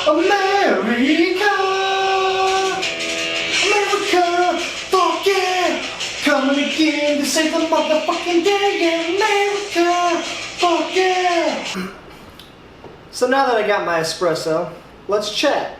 America, America, fuck yeah, coming again to save the motherfucking day, America, fuck yeah. So now that I got my espresso, let's chat.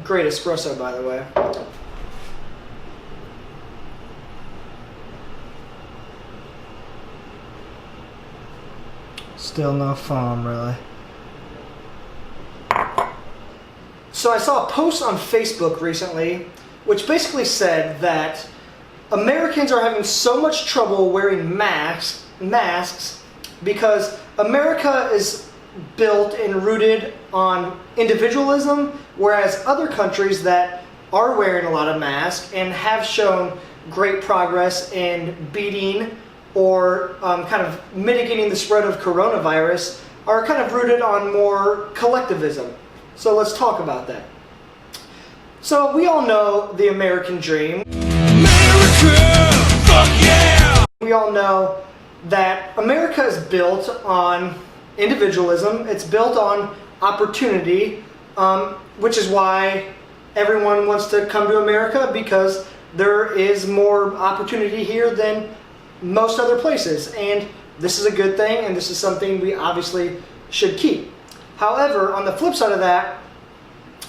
Great espresso, by the way. Still no foam, really. So I saw a post on Facebook recently which basically said that Americans are having so much trouble wearing masks because America is built and rooted on individualism, whereas other countries that are wearing a lot of masks and have shown great progress in beating or kind of mitigating the spread of coronavirus are kind of rooted on more collectivism. So let's talk about that. So we all know the American dream. America, fuck yeah! We all know that America is built on individualism. It's built on opportunity, which is why everyone wants to come to America, because there is more opportunity here than most other places, and this is a good thing, and this is something we obviously should keep. However, on the flip side of that,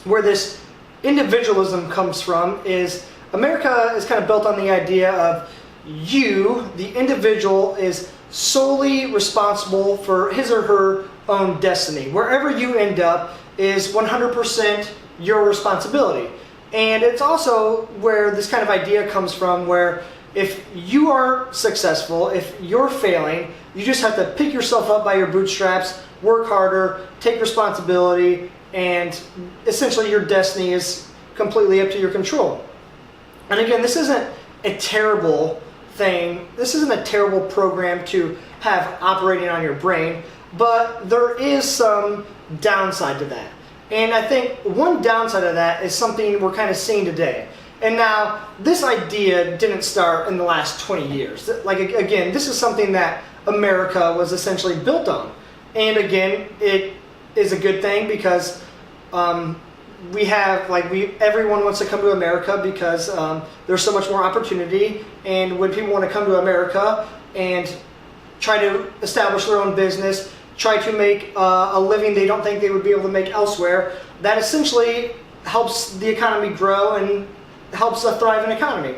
where this individualism comes from is America is kind of built on the idea of you, the individual, is solely responsible for his or her own destiny. Wherever you end up is 100% your responsibility. And it's also where this kind of idea comes from, where if you are successful, if you're failing, you just have to pick yourself up by your bootstraps, work harder, take responsibility, and essentially your destiny is completely up to your control. And again, this isn't a terrible thing. This isn't a terrible program to have operating on your brain, but there is some downside to that. And I think one downside of that is something we're kind of seeing today. And now, this idea didn't start in the last 20 years. Like, again, this is something that America was essentially built on. And again, it is a good thing because everyone wants to come to America because there's so much more opportunity. And when people want to come to America and try to establish their own business, try to make a living they don't think they would be able to make elsewhere, that essentially helps the economy grow and helps a thriving economy.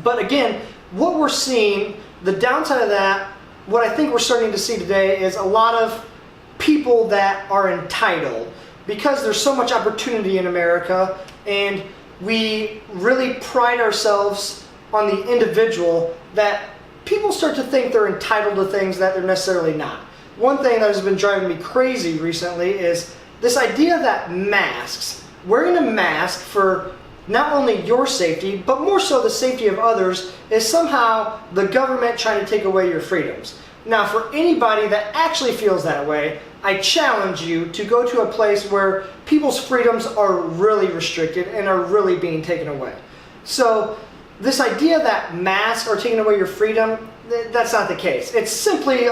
But again, what we're seeing, the downside of that, what I think we're starting to see today is a lot of people that are entitled because there's so much opportunity in America, and we really pride ourselves on the individual, that people start to think they're entitled to things that they're necessarily not. One thing that has been driving me crazy recently is this idea that masks, wearing a mask for not only your safety, but more so the safety of others, is somehow the government trying to take away your freedoms. Now, for anybody that actually feels that way, I challenge you to go to a place where people's freedoms are really restricted and are really being taken away. So, this idea that masks are taking away your freedom, that's not the case. It's simply,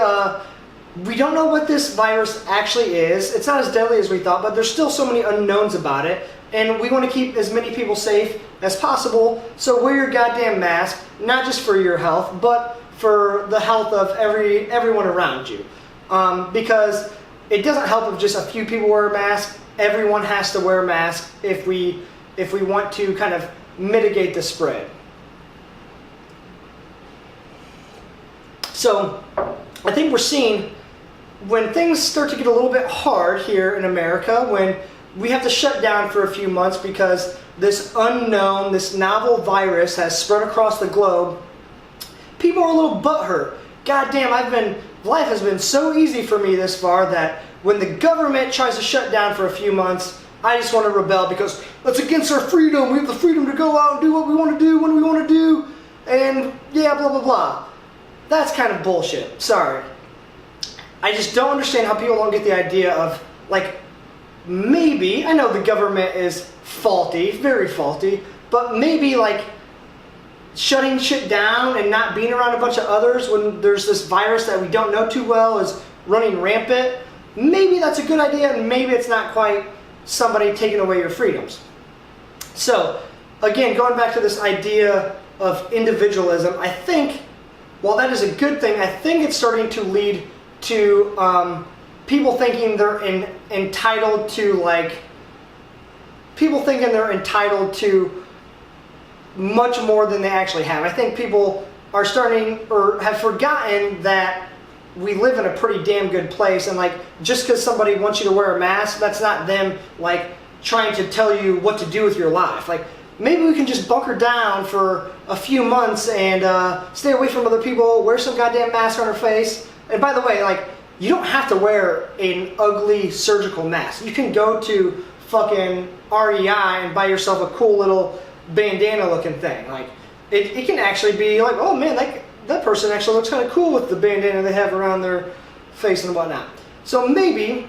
we don't know what this virus actually is. It's not as deadly as we thought, but there's still so many unknowns about it. And we want to keep as many people safe as possible, so wear your goddamn mask, not just for your health, but for the health of everyone around you. Because it doesn't help if just a few people wear a mask. Everyone has to wear a mask if we want to kind of mitigate the spread. So I think we're seeing when things start to get a little bit hard here in America, when we have to shut down for a few months because this unknown, this novel virus has spread across the globe, people are a little butthurt. Goddamn, life has been so easy for me this far that when the government tries to shut down for a few months, I just want to rebel because that's against our freedom. We have the freedom to go out and do what we want to do when we want to do, and yeah, blah, blah, blah. That's kind of bullshit. Sorry. I just don't understand how people don't get the idea of, like, maybe, I know the government is faulty, very faulty, but maybe, like, shutting shit down and not being around a bunch of others when there's this virus that we don't know too well is running rampant, maybe that's a good idea, and maybe it's not quite somebody taking away your freedoms. So, again, going back to this idea of individualism, I think, while that is a good thing, I think it's starting to lead to people thinking they're entitled to much more than they actually have. I think people are starting, or have forgotten, that we live in a pretty damn good place, and just because somebody wants you to wear a mask, that's not them trying to tell you what to do with your life. Maybe we can just bunker down for a few months and stay away from other people, wear some goddamn mask on our face. And by the way, you don't have to wear an ugly surgical mask. You can go to fucking REI and buy yourself a cool little bandana looking thing. It can actually be oh man, that person actually looks kind of cool with the bandana they have around their face and whatnot. So maybe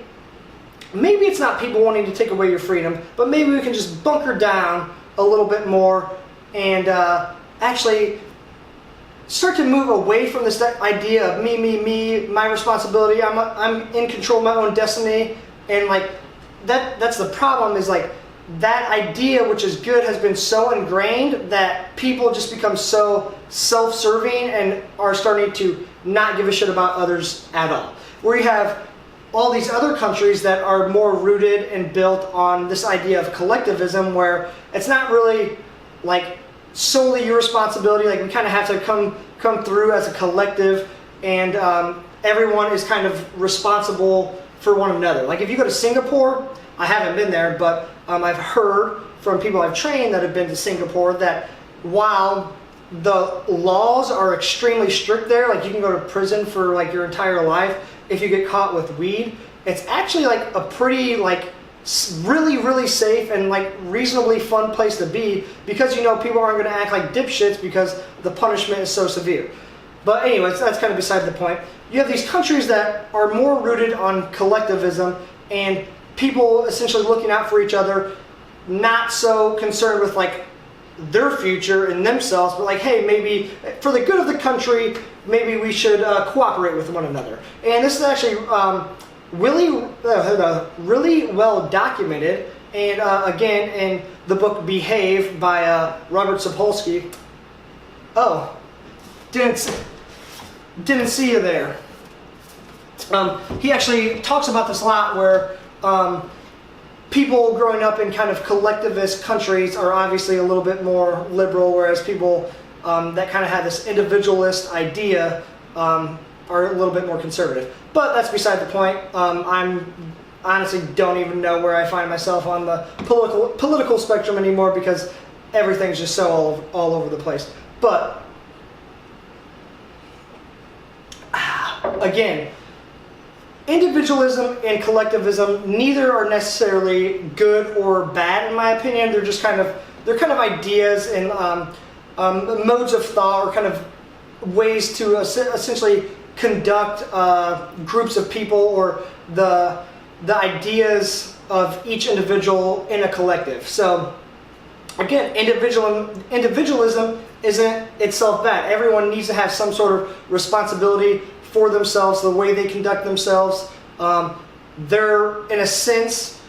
it's not people wanting to take away your freedom, but maybe we can just bunker down a little bit more and actually start to move away from this idea of me, my responsibility, I'm in control of my own destiny, and that's the problem, is that idea, which is good, has been so ingrained that people just become so self-serving and are starting to not give a shit about others at all. Where you have all these other countries that are more rooted and built on this idea of collectivism, where it's not really solely your responsibility. We kind of have to come through as a collective, and everyone is kind of responsible for one another. If you go to Singapore, I haven't been there, but I've heard from people I've trained that have been to Singapore that while the laws are extremely strict there, you can go to prison for your entire life if you get caught with weed, it's actually a pretty really, really safe and reasonably fun place to be, because people aren't going to act like dipshits because the punishment is so severe. But anyways, that's kind of beside the point. You have these countries that are more rooted on collectivism and people essentially looking out for each other, not so concerned with their future and themselves, but hey, maybe for the good of the country, maybe we should cooperate with one another. And this is actually really well documented, and again in the book Behave by Robert Sapolsky. Oh, didn't see you there. He actually talks about this a lot, where people growing up in kind of collectivist countries are obviously a little bit more liberal, whereas people that kind of have this individualist idea are a little bit more conservative. But that's beside the point. I'm honestly don't even know where I find myself on the political spectrum anymore, because everything's just so all over the place. But again, individualism and collectivism, neither are necessarily good or bad in my opinion. They're just kind of ideas and modes of thought, or kind of ways to essentially conduct groups of people, or the ideas of each individual in a collective. So again, individualism isn't itself bad. Everyone needs to have some sort of responsibility for themselves, the way they conduct themselves. They're, in a sense,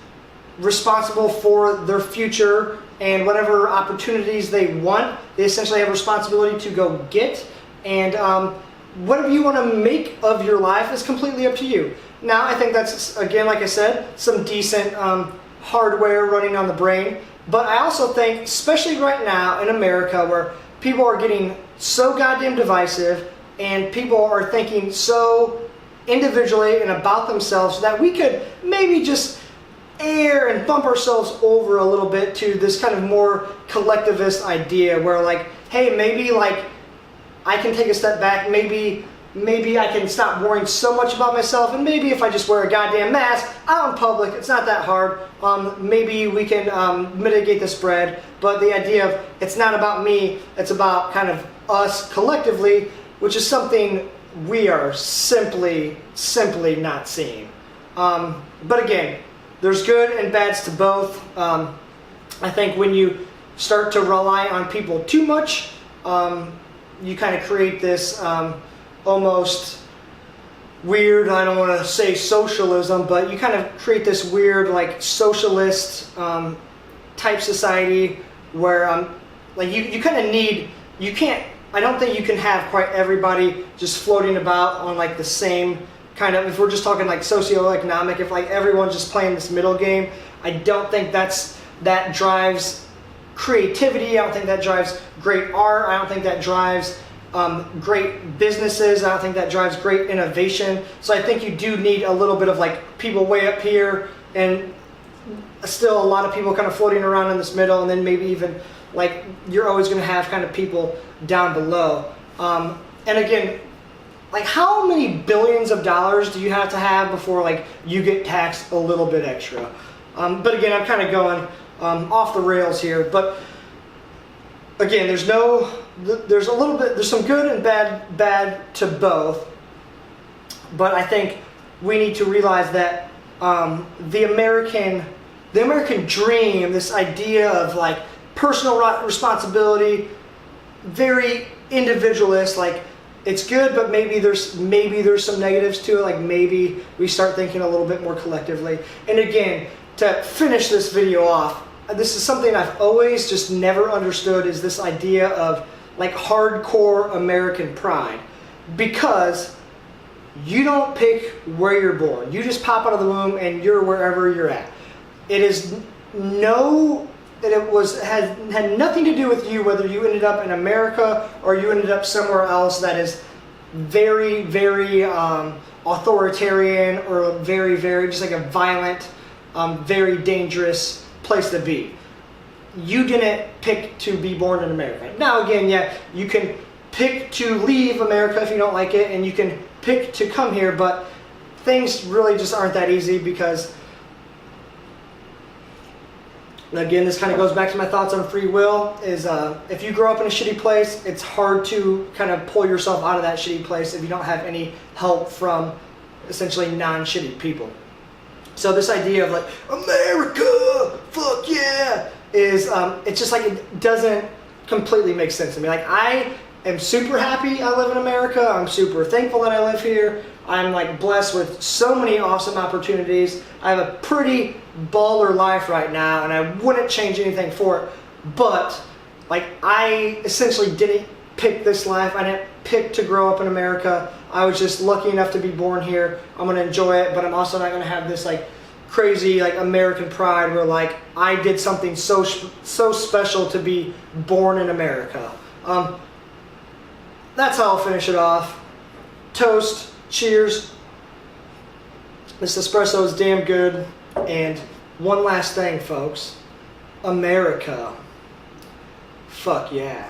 responsible for their future, and whatever opportunities they want, they essentially have responsibility to go get. And whatever you want to make of your life is completely up to you. Now, I think that's, again, like I said, some decent hardware running on the brain. But I also think, especially right now in America, where people are getting so goddamn divisive, and people are thinking so individually and about themselves, that we could maybe just air and bump ourselves over a little bit to this kind of more collectivist idea, where hey, maybe I can take a step back, maybe I can stop worrying so much about myself, and maybe if I just wear a goddamn mask out in public, it's not that hard, maybe we can mitigate the spread. But the idea of it's not about me, it's about kind of us collectively, which is something we are simply not seeing. But again, there's good and bads to both. I think when you start to rely on people too much, you kind of create this almost weird, I don't want to say socialism, but you kind of create this weird like socialist type society where like you kind of need, you can't, I don't think you can have quite everybody just floating about on like the same kind of, if we're just talking like socioeconomic, if like everyone's just playing this middle game, I don't think that drives creativity. I don't think that drives great art. I don't think that drives great businesses. I don't think that drives great innovation. So I think you do need a little bit of like people way up here and still a lot of people kind of floating around in this middle, and then maybe even like you're always going to have kind of people down below. And again, like how many billions of dollars do you have to have before like you get taxed a little bit extra? But again, I'm kind of going off the rails here. But again, there's a little bit, there's some good and bad to both. But I think we need to realize that the American dream, this idea of like personal responsibility, very individualist, like it's good, but maybe there's some negatives to it. Like maybe we start thinking a little bit more collectively. And again, to finish this video off, this is something I've always just never understood, is this idea of like hardcore American pride. Because you don't pick where you're born. You just pop out of the womb and you're wherever you're at. It had nothing to do with you whether you ended up in America or you ended up somewhere else that is very, very authoritarian or very, very just like a violent, very dangerous place to be. You didn't pick to be born in America. Now again, yeah, you can pick to leave America if you don't like it, and you can pick to come here, but things really just aren't that easy because, again, this kind of goes back to my thoughts on free will, is if you grow up in a shitty place, it's hard to kind of pull yourself out of that shitty place if you don't have any help from essentially non-shitty people. So this idea of like, America, fuck yeah, is, it's just like, it doesn't completely make sense to me. Like, I am super happy I live in America. I'm super thankful that I live here. I'm like blessed with so many awesome opportunities. I have a pretty baller life right now, and I wouldn't change anything for it. But like, I essentially didn't pick this life. I didn't pick to grow up in America. I was just lucky enough to be born here. I'm gonna enjoy it, but I'm also not gonna have this like crazy like American pride where like I did something so special to be born in America. That's how I'll finish it off. Toast. Cheers. This espresso is damn good. And one last thing, folks. America. Fuck yeah.